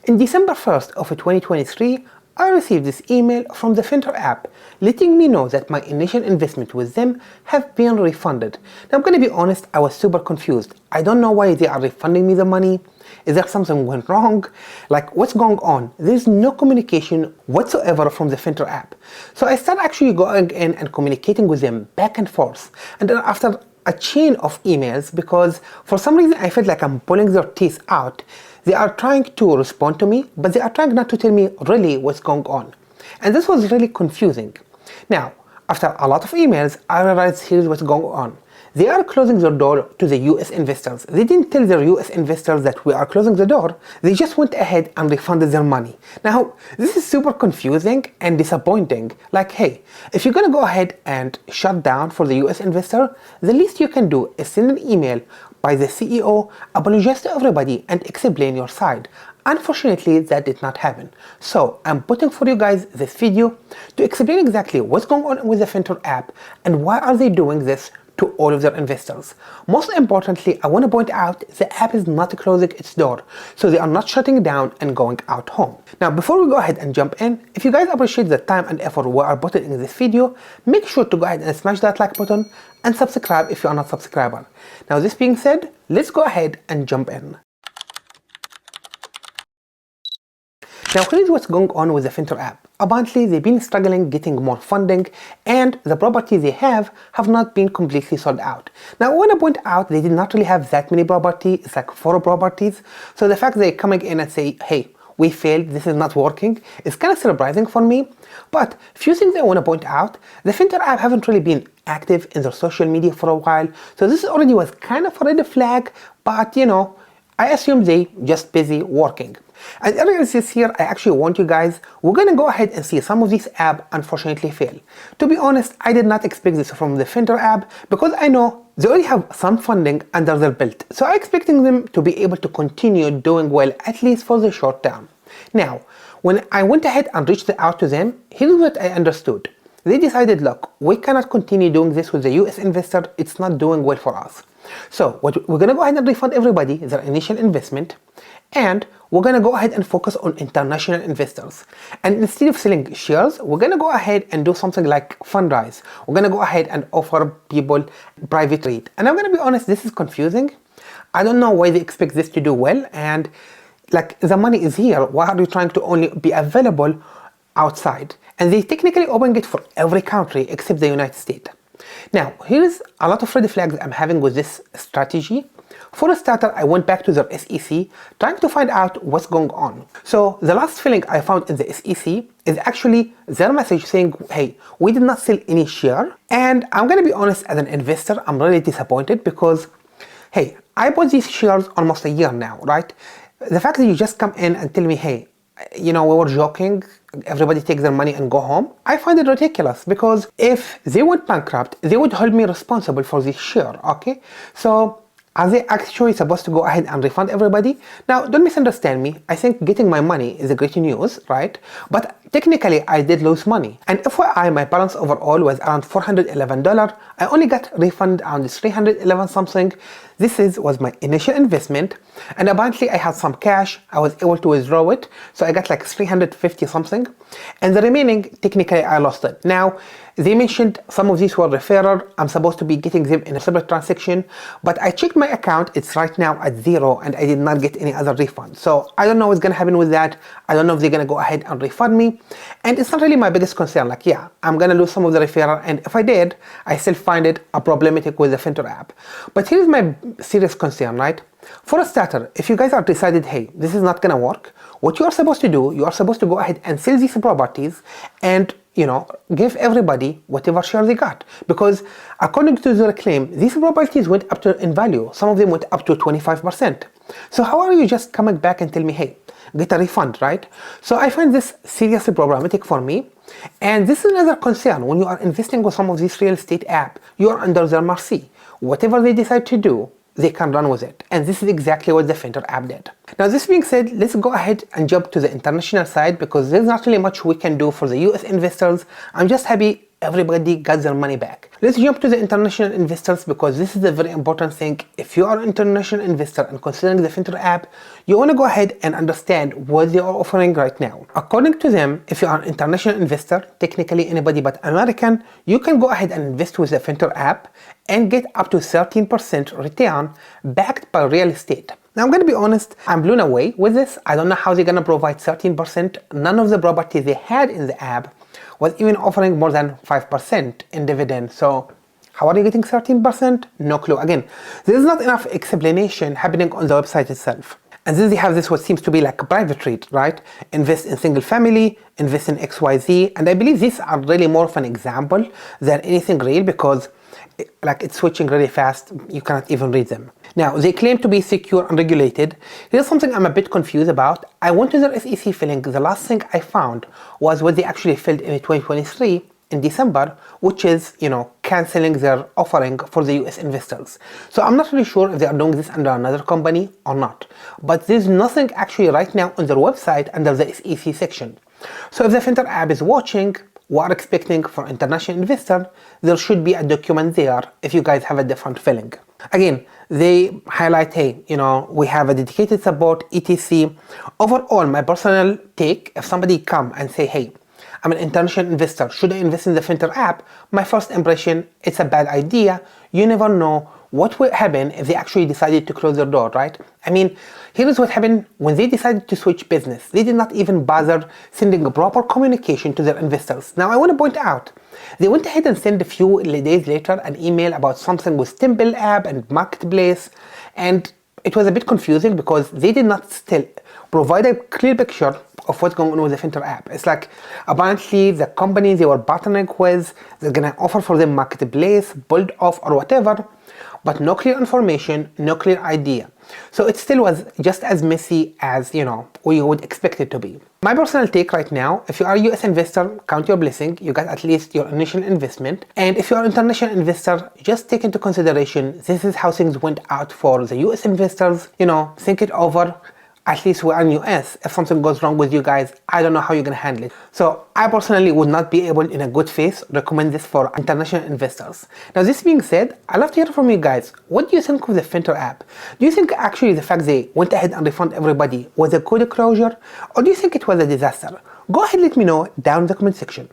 In December 1st of 2023, I received this email from the Fintor app letting me know that my initial investment with them have been refunded. Now I'm going to be honest, I was super confused. I don't know why they are refunding me the money. Is there something went wrong? Like, what's going on? There's no communication whatsoever from the Fintor app. So I started actually going in and communicating with them back and forth. And then after a chain of emails, because for some reason I felt like I'm pulling their teeth out. They are trying to respond to me, but they are trying not to tell me really what's going on. And this was really confusing. Now, after a lot of emails, I realized here's what's going on. They are closing their door to the US investors. They didn't tell their US investors that we are closing the door. They just went ahead and refunded their money. Now, this is super confusing and disappointing. Like, hey, if you're gonna go ahead and shut down for the US investor, the least you can do is send an email by the CEO, apologize to everybody and explain your side. Unfortunately, that did not happen. So I'm putting for you guys this video to explain exactly what's going on with the Fintor app and why are they doing this to all of their investors. Most importantly, I want to point out the app is not closing its door, so they are not shutting down and going out home. Now, before we go ahead and jump in, if you guys appreciate the time and effort we are putting in this video, make sure to go ahead and smash that like button and subscribe if you are not a subscriber. Now, this being said, let's go ahead and jump in. Now, here's what's going on with the Fintor app. Apparently, they've been struggling getting more funding and the properties they have not been completely sold out. Now, I want to point out they did not really have that many properties. It's like 4 properties. So the fact they're coming in and say, hey, we failed, this is not working, is kind of surprising for me. But a few things I want to point out. The Fintor app haven't really been active in their social media for a while. So this already was kind of a red flag, but you know, I assume they just busy working. And earlier this year, I actually warned you guys, we're gonna go ahead and see some of these apps unfortunately fail. To be honest, I did not expect this from the Fintor app because I know they already have some funding under their belt. So I'm expecting them to be able to continue doing well, at least for the short term. Now, when I went ahead and reached out to them, here's what I understood. They decided, look, we cannot continue doing this with the US investor, it's not doing well for us. So we're gonna go ahead and refund everybody their initial investment, and we're gonna go ahead and focus on international investors. And instead of selling shares, we're gonna go ahead and do something like fundraise. We're gonna go ahead and offer people private REIT. And I'm gonna be honest, this is confusing. I don't know why they expect this to do well, and like, the money is here. Why are you trying to only be available outside? And they technically open it for every country except the United States. Now, here's a lot of red flags I'm having with this strategy. For a starter, I went back to their SEC trying to find out what's going on. So the last filing I found in the SEC is actually their message saying, hey, we did not sell any share. And I'm gonna be honest, as an investor, I'm really disappointed because, hey, I bought these shares almost a year now, right? The fact that you just come in and tell me, hey, you know, we were joking, everybody takes their money and go home, I find it ridiculous because if they went bankrupt, they would hold me responsible for this share, okay? So are they actually supposed to go ahead and refund everybody? Now, don't misunderstand me. I think getting my money is a great news, right? But technically, I did lose money. And FYI, my balance overall was around $411. I only got refunded around $311 something. This was my initial investment. And apparently, I had some cash. I was able to withdraw it. So I got like 350 something. And the remaining, technically, I lost it. Now, they mentioned some of these were referral. I'm supposed to be getting them in a separate transaction, but I checked my account. It's right now at 0 and I did not get any other refund. So I don't know what's gonna happen with that. I don't know if they're gonna go ahead and refund me. And it's not really my biggest concern. Like, yeah, I'm gonna lose some of the referral, and if I did, I still find it a problematic with the Fintor app. But here's my serious concern, right? For a starter, if you guys are decided, hey, this is not gonna work, what you are supposed to do, you are supposed to go ahead and sell these properties and, you know, give everybody whatever share they got. Because according to their claim, these properties went up in value. Some of them went up to 25%. So how are you just coming back and tell me, hey, get a refund, right? So I find this seriously problematic for me. And this is another concern. When you are investing with some of these real estate apps, you are under their mercy. Whatever they decide to do, they can run with it. And this is exactly what the Fintor app did. Now, this being said, let's go ahead and jump to the international side because there's not really much we can do for the US investors. I'm just happy everybody got their money back. Let's jump to the international investors, because this is a very important thing. If you are an international investor and considering the Fintor app, you want to go ahead and understand what they are offering right now. According to them, if you are an international investor, technically anybody but American, you can go ahead and invest with the Fintor app and get up to 13% return backed by real estate. Now I'm going to be honest, I'm blown away with this. I don't know how they're going to provide 13%. None of the properties they had in the app was even offering more than 5% in dividend. So how are you getting 13%? No clue. Again, there is not enough explanation happening on the website itself. And then they have this what seems to be like a private REIT, right? Invest in single family, invest in XYZ. And I believe these are really more of an example than anything real, because it's switching really fast. You cannot even read them. Now, they claim to be secure and regulated. Here's something I'm a bit confused about. I went to their SEC filing. The last thing I found was what they actually filed in 2023 in December, which is, canceling their offering for the US investors. So I'm not really sure if they are doing this under another company or not. But there's nothing actually right now on their website under the SEC section. So if the Fintor app is watching, we are expecting for international investor, there should be a document there if you guys have a different filing. Again, they highlight, hey, we have a dedicated support, etc. Overall, my personal take, if somebody come and say, hey, I'm an international investor, should I invest in the Fintor app? My first impression, it's a bad idea. You never know what will happen if they actually decided to close their door, right? I mean, here is what happened when they decided to switch business. They did not even bother sending a proper communication to their investors. Now, I want to point out, they went ahead and sent a few days later an email about something with Temple app and Marketplace, and it was a bit confusing because they did not still provide a clear picture of what's going on with the Fintor app. It's like, apparently the company they were partnering with, they're gonna offer for them Marketplace, build off or whatever, but no clear information, no clear idea. So it still was just as messy as, we would expect it to be. My personal take right now, if you are a US investor, count your blessing, you got at least your initial investment. And if you are an international investor, just take into consideration, this is how things went out for the US investors. Think it over. At least we are in US. If something goes wrong with you guys, I don't know how you're gonna handle it. So I personally would not be able in a good faith recommend this for international investors. Now, this being said, I'd love to hear from you guys. What do you think of the Fintor app? Do you think actually the fact they went ahead and refunded everybody was a good closure? Or do you think it was a disaster? Go ahead and let me know down in the comment section.